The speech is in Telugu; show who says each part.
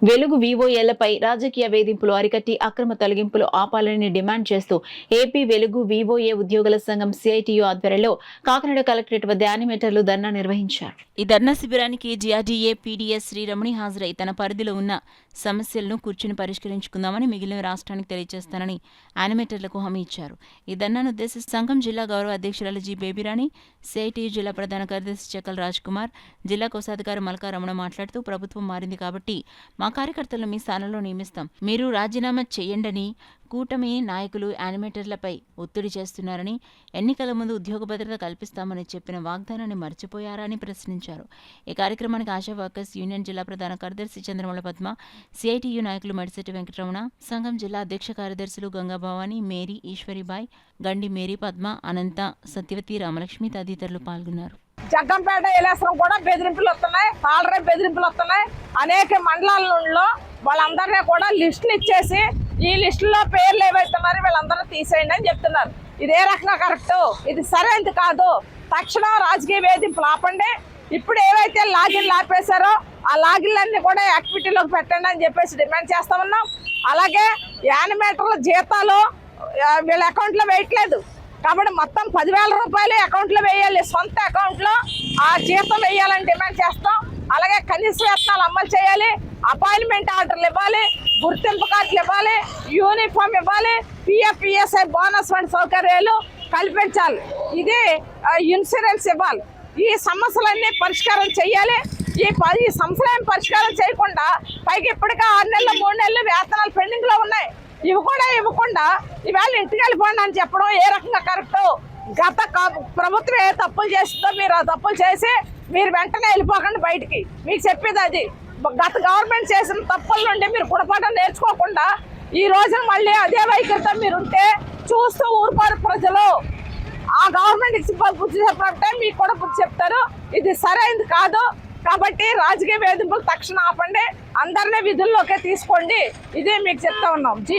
Speaker 1: వెలుగు వీవోఏలపై రాజకీయ వేధింపులు అరికట్టి అక్రమ తొలగింపులు ఆపాలని డిమాండ్ చేస్తూ ఏపీ వెలుగు వీవోఏ ఉద్యోగుల సంఘం సిఐటియు ఆధ్వర్యంలో కాకినాడ కలెక్టరేట్ వద్ద యానిమేటర్లు ధర్నా నిర్వహించారు. ఈ ధర్నా శిబిరానికి జిఆర్డీఏ పీడీఎస్ శ్రీ రమణి హాజరై తన పరిధిలో ఉన్న సమస్యలను కూర్చుని పరిష్కరించుకుందామని మిగిలిన రాష్ట్రానికి తెలియజేస్తానని యానిమేటర్లకు హామీ ఇచ్చారు. ఈ ధర్నాను ఉద్దేశించి సంఘం జిల్లా గౌరవ అధ్యక్షురాలు జి బేబీరాణి, సిఐటియు జిల్లా ప్రధాన కార్యదర్శి చక్కల్ రాజ్ కుమార్, జిల్లా కోశాధికారి మల్కా రమణ మాట్లాడుతూ ప్రభుత్వం మారింది కాబట్టి మా కార్యకర్తలను మీ స్థానంలో నియమిస్తాం, మీరు రాజీనామా చేయండని కూటమి నాయకులు యానిమేటర్లపై ఒత్తిడి చేస్తున్నారని, ఎన్నికల ముందు ఉద్యోగ భద్రత కల్పిస్తామని చెప్పిన వాగ్దానాన్ని మర్చిపోయారా అని ప్రశ్నించారు. ఈ కార్యక్రమానికి ఆశా వర్కర్స్ యూనియన్ జిల్లా ప్రధాన కార్యదర్శి చంద్రమల పద్మ, సిఐటియు నాయకులు మడిశెట్టి వెంకటరమణ, సంఘం జిల్లా అధ్యక్ష కార్యదర్శులు గంగాభవాని, మేరీ, ఈశ్వరిబాయ్, గండి మేరీ పద్మ, అనంత, సత్యవతి, రామలక్ష్మి తదితరులు పాల్గొన్నారు.
Speaker 2: జగ్గంపేట ఎలాసరం కూడా బెదిరింపులు వస్తున్నాయి, తాళరే బెదిరింపులు వస్తున్నాయి. అనేక మండలాలలో వాళ్ళందరినీ కూడా లిస్టులు ఇచ్చేసి ఈ లిస్టులో పేర్లు ఏవైతున్నారో వీళ్ళందరూ తీసేయండి అని చెప్తున్నారు. ఇదే రకంగా కరెక్ట్, ఇది సరైనది కాదు. తక్షణం రాజకీయ వేధింపులు ఆపండి. ఇప్పుడు ఏవైతే లాగిన్లు ఆపేశారో ఆ లాగిన్లన్నీ కూడా యాక్టివిటీలోకి పెట్టండి అని చెప్పేసి డిమాండ్ చేస్తా ఉన్నాం. అలాగే యానిమేటర్ల జీతాలు వీళ్ళ అకౌంట్లో వేయట్లేదు కాబట్టి మొత్తం 10,000 రూపాయలు అకౌంట్లో వేయాలి, సొంత అకౌంట్లో ఆ జీతం వేయాలని డిమాండ్ చేస్తాం. అలాగే కనీస వేతనాలు అమలు చేయాలి, అపాయింట్మెంట్ ఆర్డర్లు ఇవ్వాలి, గుర్తింపు కార్డులు ఇవ్వాలి, యూనిఫామ్ ఇవ్వాలి, పిఎఫ్ పిఎస్ఐ బోనస్ వంటి సౌకర్యాలు కల్పించాలి. ఇది ఇన్సూరెన్స్ ఇవ్వాలి. ఈ సమస్యలన్నీ పరిష్కారం చేయాలి. ఈ సమస్యలు పరిష్కారం చేయకుండా పైకి ఇప్పటికే 6 నెలలు 3 నెలలు వేతనాలు పెండింగ్లో ఉన్నాయి. ఇవి కూడా ఇవ్వకుండా ఇవాళ ఇంటికి వెళ్ళిపోండి అని చెప్పడం ఏ రకంగా కరెక్ట్? గత ప్రభుత్వం ఏ తప్పులు చేస్తుందో మీరు ఆ తప్పులు చేసి మీరు వెంటనే వెళ్ళిపోకండి బయటికి. మీకు చెప్పేది అది. గత గవర్నమెంట్ చేసిన తప్పుల నుండి మీరు గుణపాఠం నేర్చుకోకుండా ఈ రోజున మళ్ళీ అదే వైఖరితో మీరుంటే చూస్తూ ఊరుకోరు ప్రజలు. ఆ గవర్నమెంట్కి బుద్ధి చెప్పినట్టే మీకు కూడా బుద్ధి చెప్తారు. ఇది సరైనది కాదు. కాబట్టి రాజకీయ వేధింపులు తక్షణం ఆపండి, అందరినీ విధుల్లోకే తీసుకోండి. ఇదే మీకు చెప్తా ఉన్నాం.